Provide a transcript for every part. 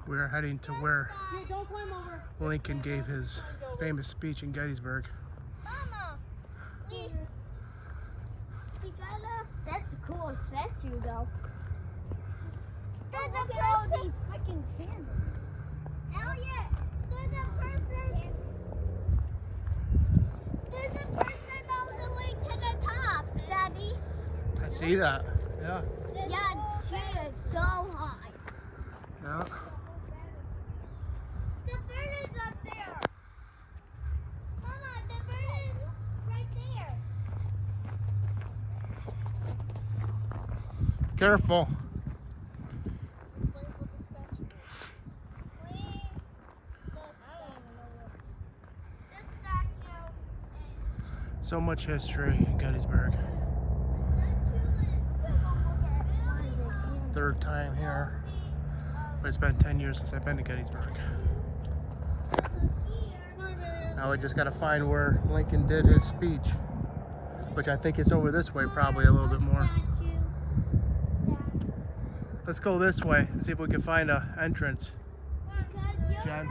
We are heading to where Lincoln gave his famous speech in Gettysburg. Mama, that's the coolest statue, though. There's a person. All these freaking candles. Elliot, there's a person all the way to the top, Daddy. I see that. Yeah. Yeah, she is so high. Yeah. The bird is up there. Mama, the bird is right there. Careful. So much history in Gettysburg. Third time here, but it's been 10 years since I've been to Gettysburg. Now we just got to find where Lincoln did his speech, which I think it's over this way probably a little bit more. Let's go this way and see if we can find an entrance. Jen?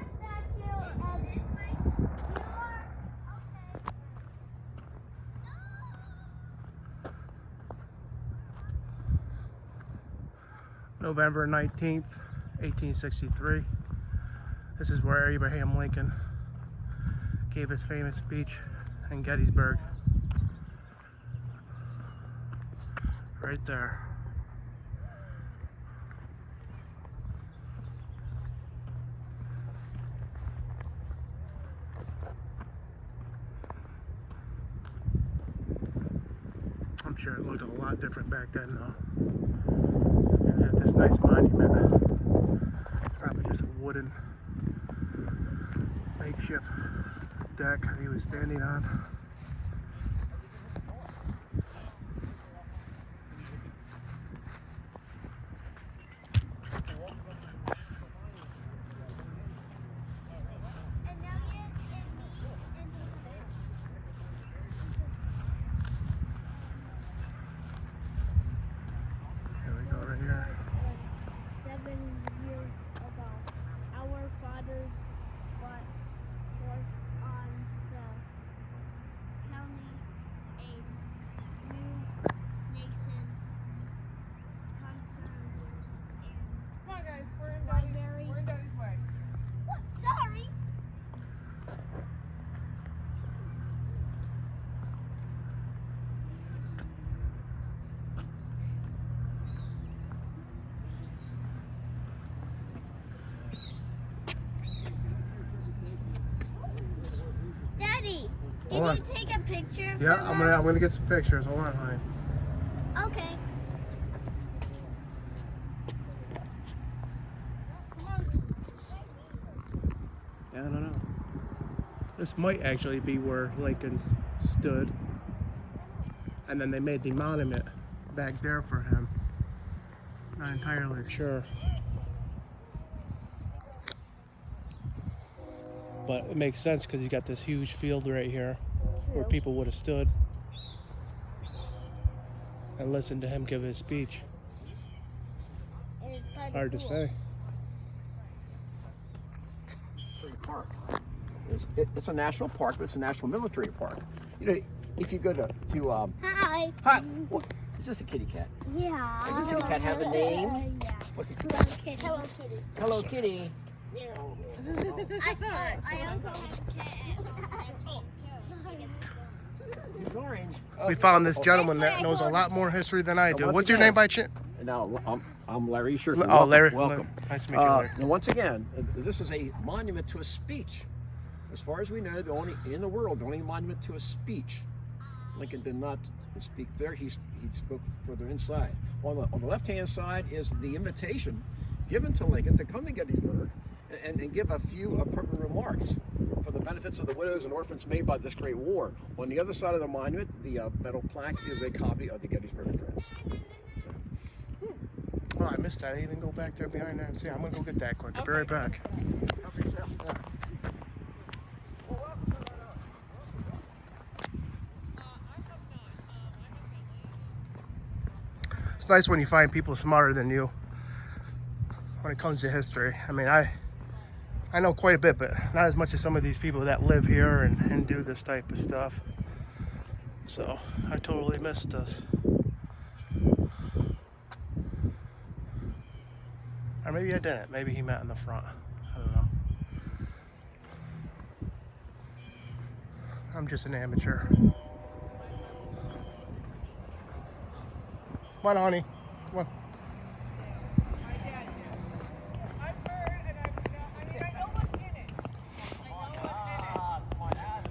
November 19th, 1863. This is where Abraham Lincoln gave his famous speech in Gettysburg. Right there. I'm sure it looked a lot different back then though. At this nice monument. It's probably just a wooden makeshift deck he was standing on. Can you take a picture? Yeah, I'm gonna get some pictures. Hold on, honey. Okay. Yeah, I don't know. This might actually be where Lincoln stood, and then they made the monument back there for him. Not entirely sure. But it makes sense because you got this huge field right here where people would have stood and listened to him give his speech. Hard to say. Park. It's a national park, but it's a national military park. You know, if you go to Hi. Hi. What, is this a kitty cat? Yeah. Does the kitty cat have a name? Yeah. What's it? Hello Kitty. Hello Kitty. Hello, kitty. I also have a cat at home. He's orange. We found this gentleman that knows a lot more history than I do. Once What's your again, name by chance? Now, I'm Larry Sherman. Oh, Larry. Welcome. Nice to meet you, Larry. Now, once again, this is a monument to a speech. As far as we know, the only in the world, the only monument to a speech. Lincoln did not speak there. He spoke further inside. On the left-hand side is the invitation given to Lincoln to come to Gettysburg and give a few appropriate remarks for the benefits of the widows and orphans made by this great war. On the other side of the monument, the metal plaque is a copy of the Gettysburg Address. Oh, I missed that. I didn't even go back there behind there and see. I'm going to go get that quick. I'll be right back. nice when you find people smarter than you when it comes to history. I mean, I know quite a bit, but not as much as some of these people that live here and do this type of stuff. So I totally missed this. Or maybe I didn't. Maybe he met in the front. I don't know. I'm just an amateur. Come on, honey. Come on. I've heard, and I know what's in it.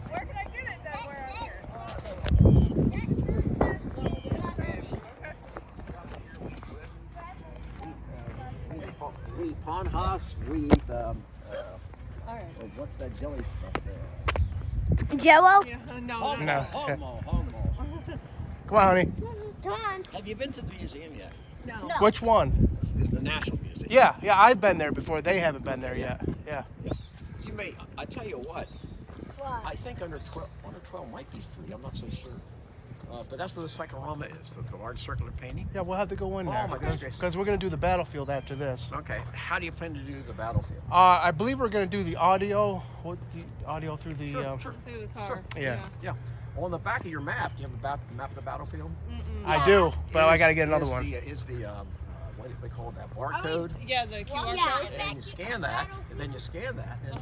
Where can I get it then? Where I'm here? We eat panhas, we eat, what's that jelly stuff there? Jello? Yeah, No. Homo. Come on, honey. Come on. Have you been to the museum yet? No. Which one? The National Museum. Yeah, I've been there before. They haven't been there yet. Yeah. You may, I tell you what, What? I think under 12 might be free, I'm not so sure. But that's where the cyclorama is, the large circular painting. Yeah, we'll have to go in there. Oh, my goodness. Because we're going to do the battlefield after this. Okay, how do you plan to do the battlefield? I believe we're going to do the audio. What the audio through the? Sure. Through the car. Sure. Yeah. Yeah. On the back of your map, do you have a map of the battlefield? I do, but I got to get another one. What do they call that? Barcode. Yeah, the QR yeah. code. And you scan that,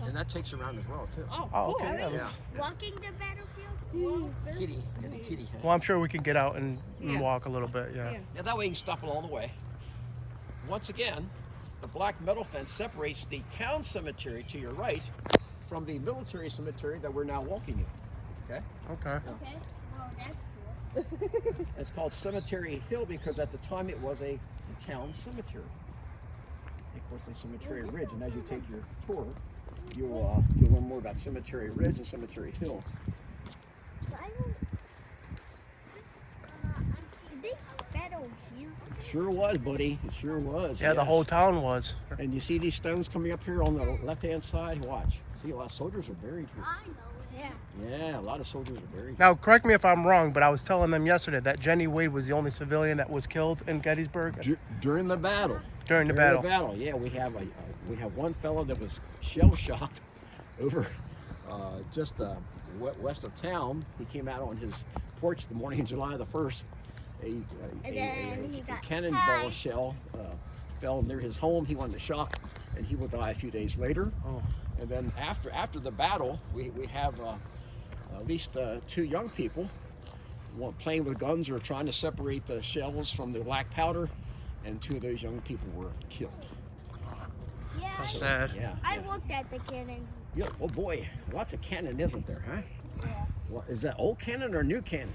and that takes you around as well too. Oh, Oh, cool. okay. Yeah, Yeah. Walking the battlefield? Kitty. Well, I'm sure we can get out and Yeah. walk a little bit. Yeah. Yeah, that way you can stop along the way. Once again, the black metal fence separates the town cemetery to your right from the military cemetery that we're now walking in. Okay? Okay. Okay. Well, that's cool. It's called Cemetery Hill because at the time it was a town cemetery. Of course, on Cemetery Ridge, and as you take your tour, you'll learn more about Cemetery Ridge and Cemetery Hill. So I don't. They battled here. Sure was, buddy. It sure was. Yeah, the yes. whole town was. And you see these stones coming up here on the left-hand side? Watch. See, a lot of soldiers are buried here. I know. Yeah. Yeah, a lot of soldiers are buried. Now, correct me if I'm wrong, but I was telling them yesterday that Jenny Wade was the only civilian that was killed in Gettysburg During the battle. during the battle. Yeah, we have one fellow that was shell shocked over just west of town. He came out on his porch the morning of July the 1st. A cannonball shell fell near his home. He went into shock, and he will die a few days later. Oh. And then after the battle, we have at least 2 young people, one playing with guns or trying to separate the shells from the black powder, and 2 of those young people were killed. Yeah. So sad. Yeah. I looked at the cannons. Yeah. Oh boy, lots of cannon, isn't there, huh? Yeah. Well, is that old cannon or new cannon?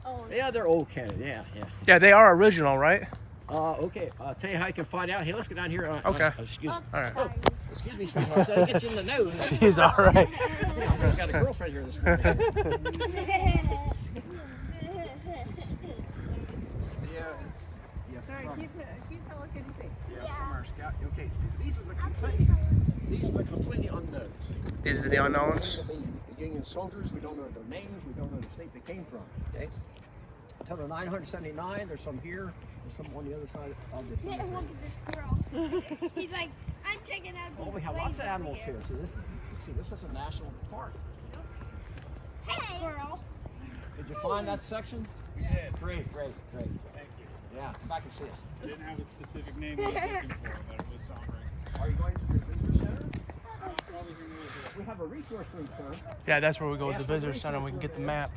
Oh. Yeah, they're old cannon. Yeah. Yeah, they are original, right? Okay. I'll tell you how you can find out. Hey, let's go down here. Okay. Excuse me. All right. Oh, excuse me, sweetheart. Did I get you in the nose? He's all right. I've got a girlfriend here this morning. Yeah. Sorry, keep telling Kitty safe. Yeah, from our scout. Okay, these are the completely unknowns. These are the unknowns. These are the Union soldiers. We don't know their names. We don't know the state they came from. Okay. Until the 979, there's some here. There's some on the other side of the Look cemetery. at this squirrel. He's like, I'm checking out Oh, these we have lots of places animals here. So this is a national park. Hey, squirrel. Did you find that section? We did. Great. Thank you. Yeah, come back and see us. I didn't have a specific name I was looking for, but it was sombering. Are you going to the visitor center? Probably here a little We have a resource room, sir. Yeah, that's where we go to the visitor center and we can get the map.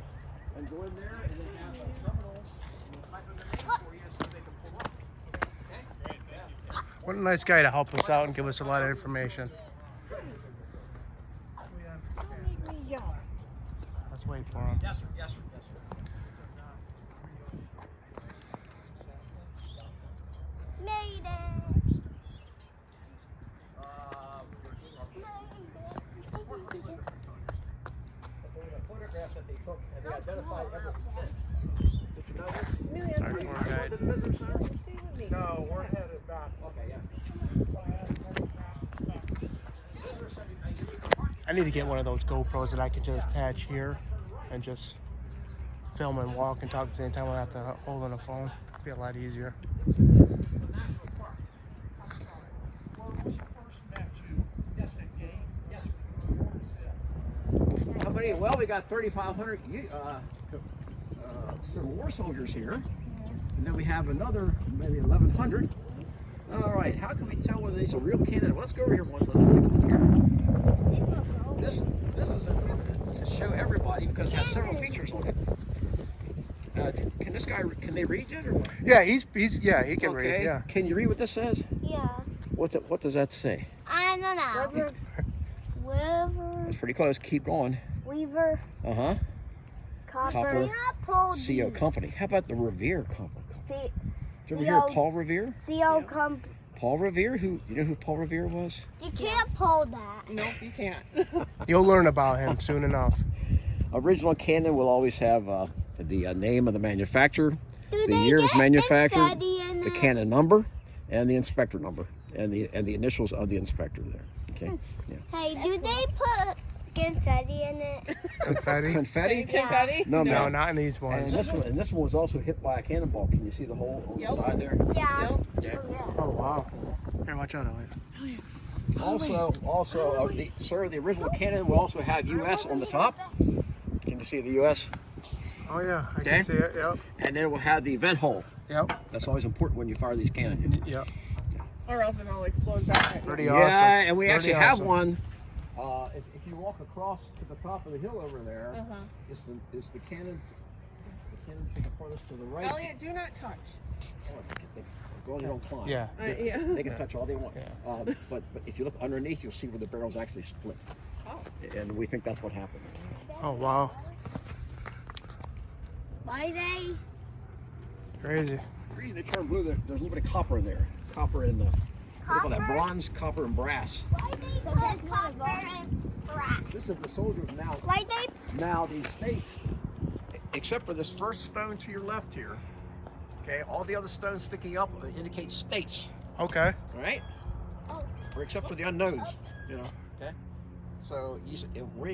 And go in there and they have terminals and we'll type in their name for you so they can pull up. Okay? Great, thank you. What a nice guy to help us out and give us a lot of information. Let's wait for him. Yes, sir. Made it. The photograph that they took and they identified Everett's tent. Did you know this? Our tour guide. The visitor center? No, we're headed back. Okay, yeah. I need to get one of those GoPros that I can just attach here and just film and walk and talk at the same time without having to hold on the phone. Be a lot easier. The national park. I'm sorry. Where we first met you. Yes, Getty. Yes. How many? Well, we got 3,500 some war soldiers here, and then we have another maybe 1,100. All right. How can we tell whether these are real cannon? Well, let's go over here once. Let's see what here. This is important to show everybody because it has several features on it. Can this guy? Can they read yet or what? Yeah, he can read. Yeah. Can you read what this says? Yeah. What does that say? I don't know. Weaver. That's pretty close. Keep going. Weaver. Uh-huh. Copper. CO Company. How about the Revere Company? Did you ever hear of Paul Revere? CO Company. Paul Revere? You know who Paul Revere was? You can't pull that. Nope, you can't. You'll learn about him soon enough. Original cannon will always have the name of the manufacturer, Do the they year it was get manufactured, confetti in the it? cannon number, and the inspector number, and the initials of the inspector there. Okay. Yeah. Hey, do they put confetti in it? Confetti? Confetti? Confetti? No, No, ma'am. not in these And ones. this one was also hit by a cannonball. Can you see the hole on the side there? Yeah. Yeah. Oh wow. Here, watch out, Elliot. Also, the original cannon will also have U.S. on the top. Can you see the U.S.? Oh yeah, I Okay. can see it. Yep. And then it will have the vent hole. Yep. That's always important when you fire these cannons. Yep. Or else it'll explode back. Pretty Yeah, awesome. and we Pretty actually have awesome. one. If you walk across to the top of the hill over there, it's the cannon. The cannon to the farthest to the right. Elliot, do not touch. As long as they don't climb. Yeah. Yeah. They can touch all they want. Yeah. But if you look underneath, you'll see where the barrels actually split. Oh. And we think that's what happened. Oh wow. Why they? Crazy. Reading the term blue, there's a little bit of copper in there. Copper in the, what do you call that? Copper? Bronze, copper, and brass. Why they put copper and brass? This is the soldiers now. Why they? Now these states, except for this first stone to your left here, okay, all the other stones sticking up indicate states, Okay. all right? Or except for the unknowns, you know, okay? So, where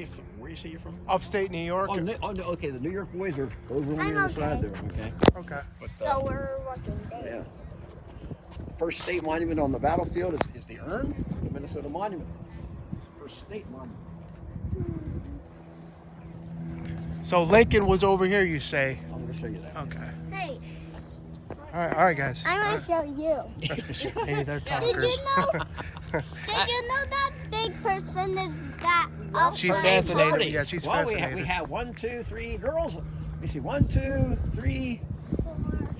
you say you're from? Upstate New York. Okay, the New York boys are over on the I'm other side okay. there, okay? Okay. But, So we're watching yeah. there. First state monument on the battlefield is the urn, the Minnesota Monument. First state monument. So Lincoln was over here, you say? I'm going to show you that. Okay. Hey, All right, guys. I want to show you. Hey, they're Did talkers. you know? Did you know that big person is that up? She's there? fascinated. Pretty. Yeah, she's well, fascinated. We have 1, 2, 3 girls. Let me see, 1, 2, 3,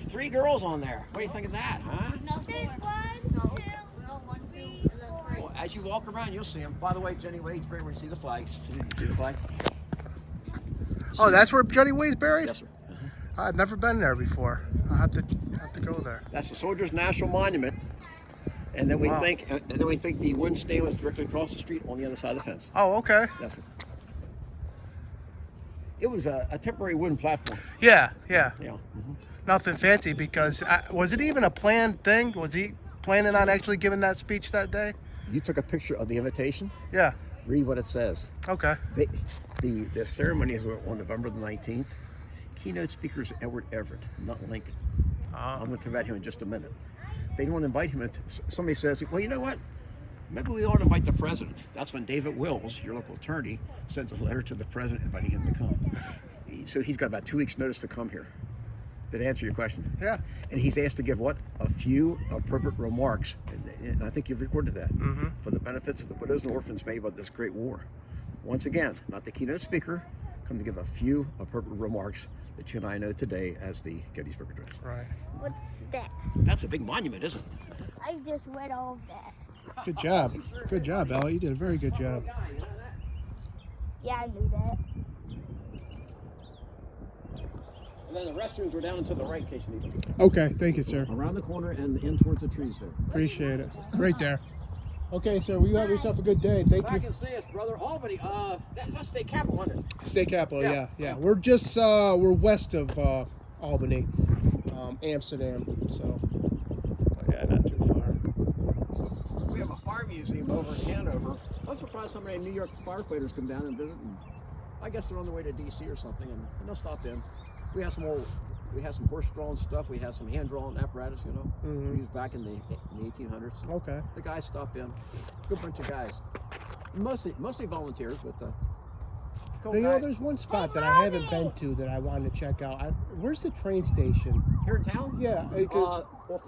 3 girls on there. What do you think of that, huh? There's 1, 2, 3, 4. Well, as you walk around, you'll see them. By the way, Jenny Wade's buried where you see the flag. See the flag? Oh, that's where Johnny Way's buried? Yes, sir. I've never been there before. I'll have to go there. That's the Soldiers National Monument. And then we Wow. think the wooden stand was directly across the street on the other side of the fence. Oh, okay. Yes, sir. It was a temporary wooden platform. Yeah. Yeah. Nothing fancy because was it even a planned thing? Was he planning on actually giving that speech that day? You took a picture of the invitation. Yeah. Read what it says. Okay. The ceremony is on November the 19th. Keynote speaker is Edward Everett, not Lincoln. I'm going to talk about him in just a minute. They don't invite him. Somebody says, well, you know what? Maybe we ought to invite the president. That's when David Wills, your local attorney, sends a letter to the president inviting him to come. So he's got about 2 weeks' notice to come here. Did I answer your question? Yeah. And he's asked to give what? A few appropriate remarks. And I think you've recorded that. For the benefits of the widows and orphans made by this great war. Once again, not the keynote speaker, come to give a few appropriate remarks that you and I know today as the Gettysburg Address. Right. What's that? That's a big monument, isn't it? I just read all of that. Good job. Good job, Ellie. You did a very good job. Yeah, I knew that. And then the restrooms were down and to the right in case you need them. Okay. Thank you, sir. Around the corner and in towards the trees there. Appreciate it. Right there. Okay, sir. Well, you have yourself a good day. Thank Back you. and see us, brother. Albany. That's state capital, isn't it? State capital. Yeah. Yeah. We're just we're west of Albany, Amsterdam. So, but yeah, not too far. We have a fire museum over in Hanover. I'm surprised how many New York firefighters come down and visit. And I guess they're on their way to D.C. or something, and they'll stop in. We have some old we had some horse-drawn stuff. We had some hand-drawn apparatus, you know, we used back in the 1800s. Okay. The guys stopped in. Good bunch of guys. Mostly volunteers, but You know, there's one spot that I haven't been to that I wanted to check out. Where's the train station? here in town. Yeah. Well,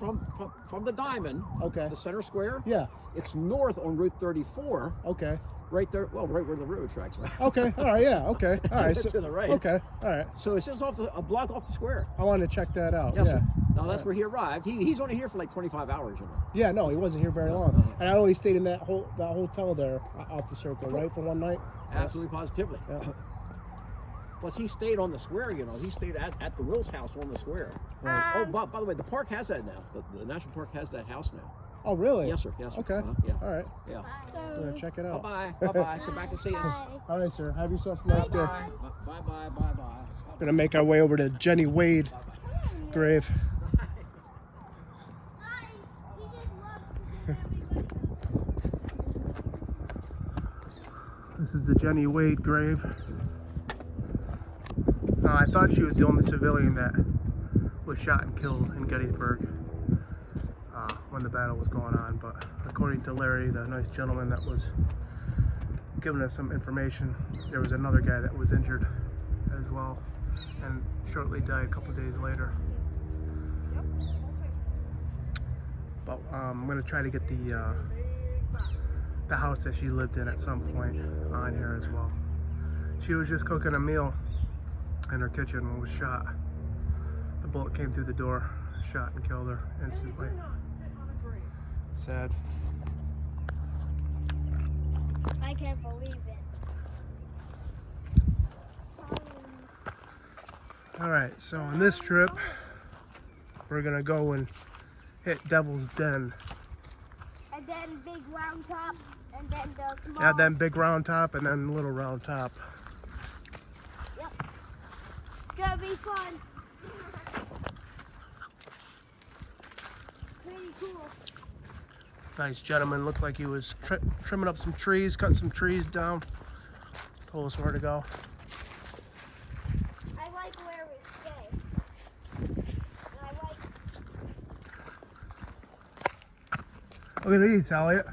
from the Diamond, Okay. the center square. Yeah. It's north on Route 34. Okay. Right there. Well, right where the railroad tracks are. Okay. All right. Yeah. Okay. All right. To the right. Okay. All right. So it's just a block off the square. I wanted to check that out. Yes, Yeah. sir. Now that's where he arrived. He's only here for like 25 hours, you know. Yeah. No, he wasn't here very long. And I only stayed in that hotel there off the circle, right, for one night. Absolutely, positively. Yeah. Plus, he stayed on the square, you know. He stayed at the Will's house on the square. Oh, by the way, the park has that now. The national park has that house now. Oh, really? Yes, sir. Yes, sir. Okay. Yeah. All right. Yeah. I'm gonna check it out. Bye-bye. Bye-bye. Come back and see us. All right, sir. Have yourself a nice day. Bye. Bye-bye. Bye-bye. Gonna make our way over to Jenny Wade grave. This is the Jenny Wade grave. I thought she was the only civilian that was shot and killed in Gettysburg when the battle was going on, but according to Larry, the nice gentleman that was giving us some information, there was another guy that was injured as well and shortly died a couple days later. But I'm going to try to get the house that she lived in at some point on here as well. She was just cooking a meal in her kitchen when was shot. The bullet came through the door, shot and killed her instantly. Sad. I can't believe it. Alright, so on this trip, we're gonna go and hit Devil's Den. And then big round top, and then the small. Yeah, then big round top, and then little round top. Yep. It's gonna be fun. Pretty cool. Nice gentleman, looked like he was trimming up some trees, cutting some trees down. Told us where to go. I like where we stay. And I like. Look at these, Elliot.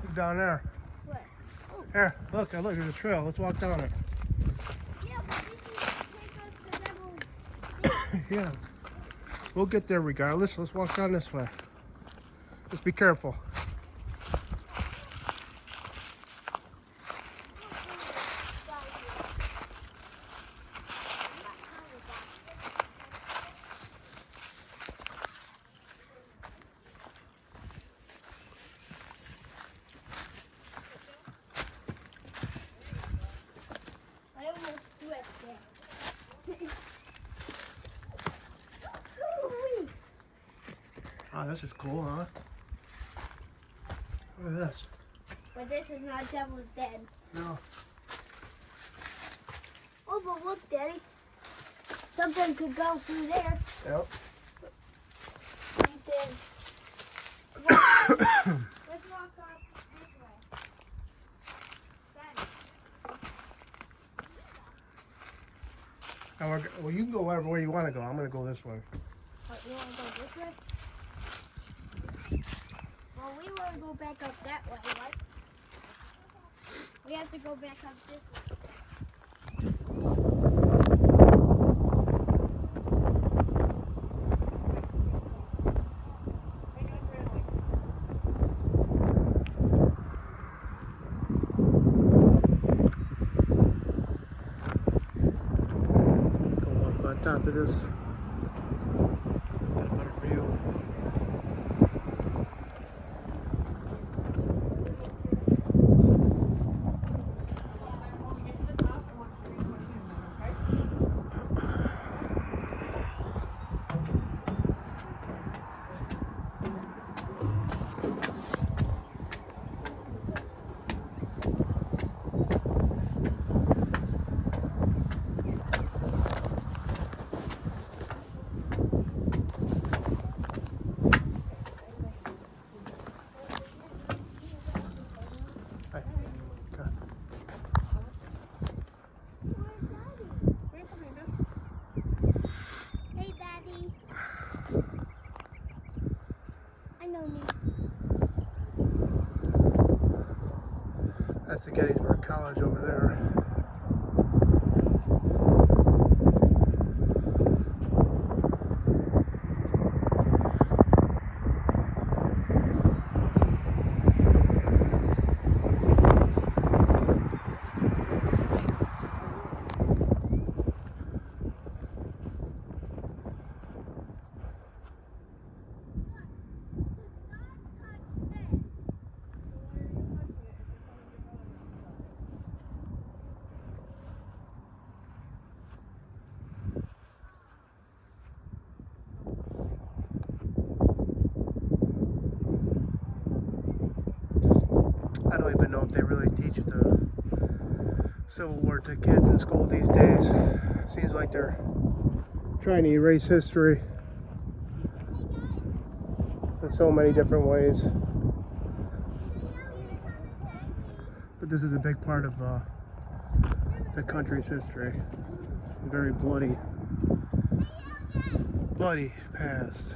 Look down there. Where? Here, look, there's a trail. Let's walk down it. Yeah, but this is take us to Devil's. Yeah. We'll get there regardless. Let's walk down this way. Just be careful. I almost sweat there. Oh, this is cool, huh? Look at this. But this is not Devil's Den. No. Oh, but look, Daddy. Something could go through there. Yep. Right there. Let's walk up this way. Daddy. Well, you can go whatever way you want to go. I'm going to go this way. Oh, you want to go this way? Well, we want to go back up that way, right? We have to go back up this way. Go up on top of this. Get a better view. the Gettysburg College over there. I don't even know if they really teach the Civil War to kids in school these days. Seems like they're trying to erase history in so many different ways. But this is a big part of the country's history. A very bloody past.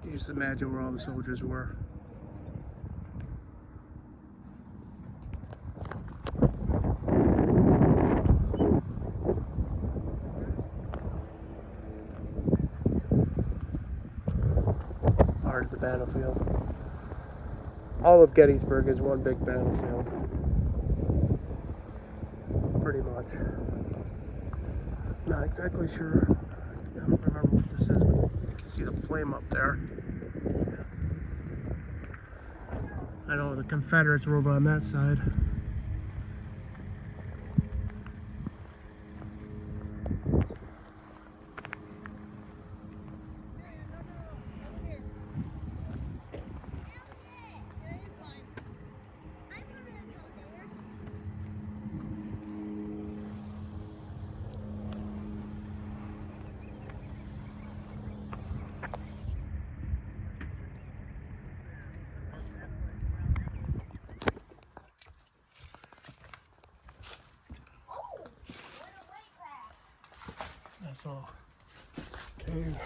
You just imagine where all the soldiers were. Part of the battlefield. All of Gettysburg is one big battlefield. Pretty much. Not exactly sure. I don't remember what this is, but you can see the flame up there. I know the Confederates were over on that side. Nice little cave.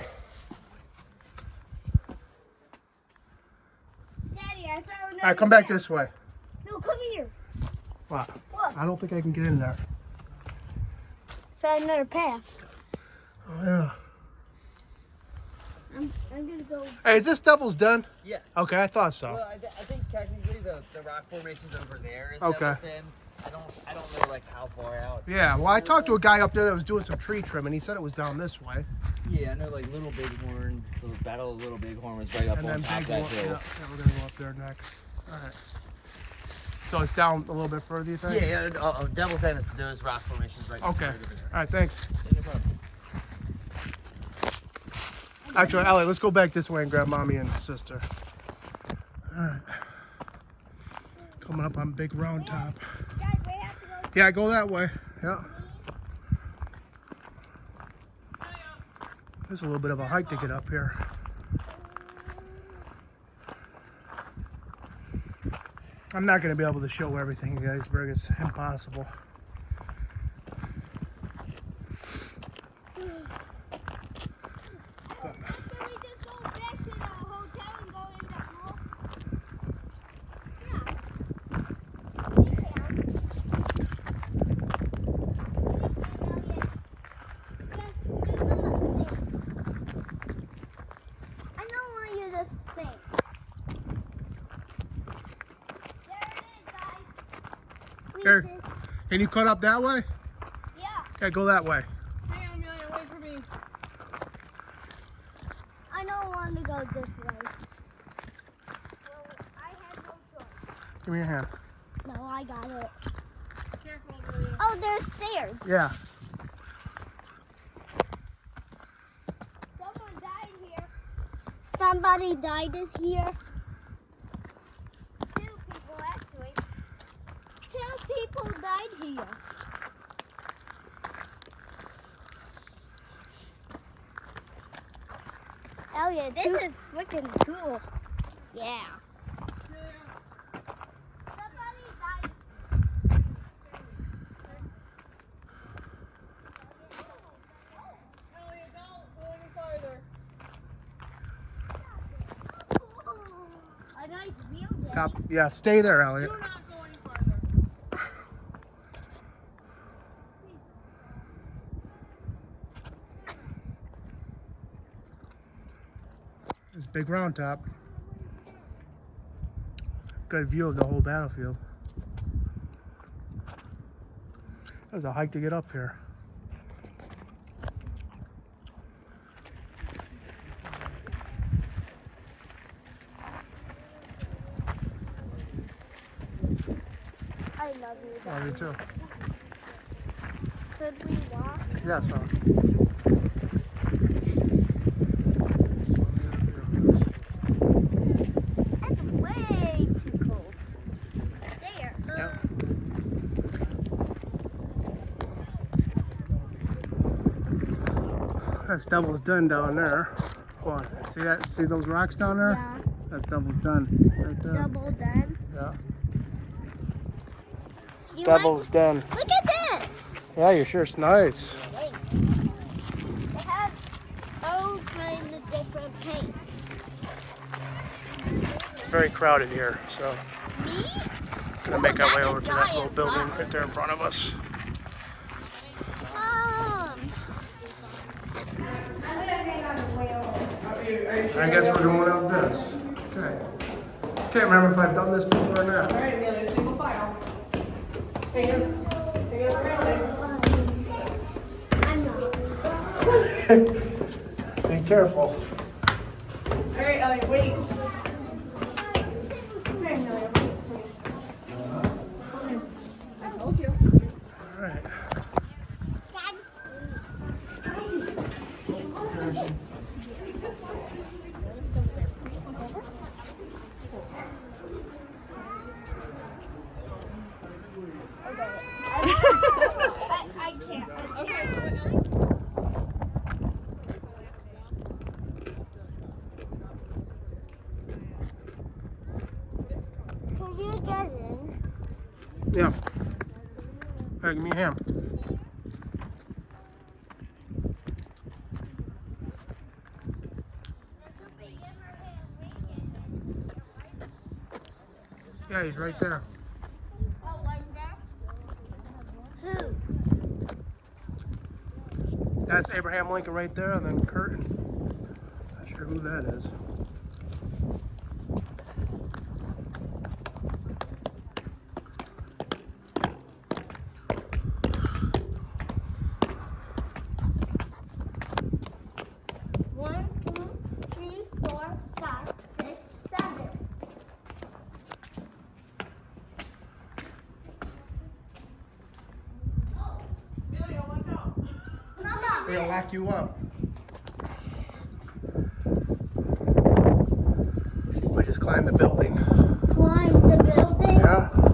Daddy, I found another Alright, come back path. this way. No, come here. What? Look, I don't think I can get in there. found another path. Oh yeah. I'm gonna go. Hey, is this Devil's Den? Yeah. Okay, I thought so. Well, I think technically the rock formation's over there. Is Okay. Devil's Den. I don't know like how far out. Yeah, well I talked to a guy up there that was doing some tree trimming. He said it was down this way. Yeah, I know like Little Bighorn. The Battle of Little Bighorn was right up And on then top of that Big hill. yeah, we're gonna go up there next. Alright. So it's down a little bit further, you think? Yeah, Devil's Den is those rock formations right Okay. right over there. Alright, thanks. Yeah, no problem. Actually, Ellie, let's go back this way and grab mommy and sister. Alright. Coming up on Big Round Top. Guys, we have to go. Yeah, go that way. Yeah. There's a little bit of a hike to get up here. I'm not going to be able to show everything in Gettysburg. It's impossible. Can we just go back to the hotel and go in the hall? Yeah. We can. I don't want you to sing. There it is, guys. Here. Can you cut up that way? Yeah. Yeah, go that way. Hang on, Amelia, wait for me. I don't want to go this way. Well, I have no choice. Give me your hand. No, I got it. Careful, Amelia. Oh, there's stairs. Yeah. Someone died here. Somebody died here. Two people, actually. Two people died here. Oh yeah, this is freaking cool. Yeah. Somebody died. Amelia, don't. Top. Yeah, stay there, Elliot. Do not go any farther. It's Big Round Top. Good view of the whole battlefield. That was a hike to get up here. I love you, Oh, Dad. me too. Could we walk? Yeah, so. That's way too cold. There. Yep. That's Devil's Den down there. What? See that? See those rocks down there? Yeah. That's Devil's Den right there. Double done. Yeah. You Devil's Den. want- Look at this. Yeah, your shirt's nice. Thanks. They have all kinds of different paints. Very crowded here, so Me? gonna make our way over to that little building right there in front of us. Mom. I guess we're going up this. Okay. Can't remember if I've done this before or not. All right, Amelia, single file. Stand around it. I'm not. Be careful. All right, Elliot, wait. Come here, Amelia, wait, please. I told you. All right. I can't. Okay. Can you get in? Yeah. Hey, give me a hand. Yeah, he's right there. Oh, like that? Who? That's Abraham Lincoln right there, and then Curtin. Not sure who that is. One, two, three, 4, 5, 6, 7. Amelia, watch out. Mama. We're gonna lock you up. We just climbed the building. Climb the building. Yeah.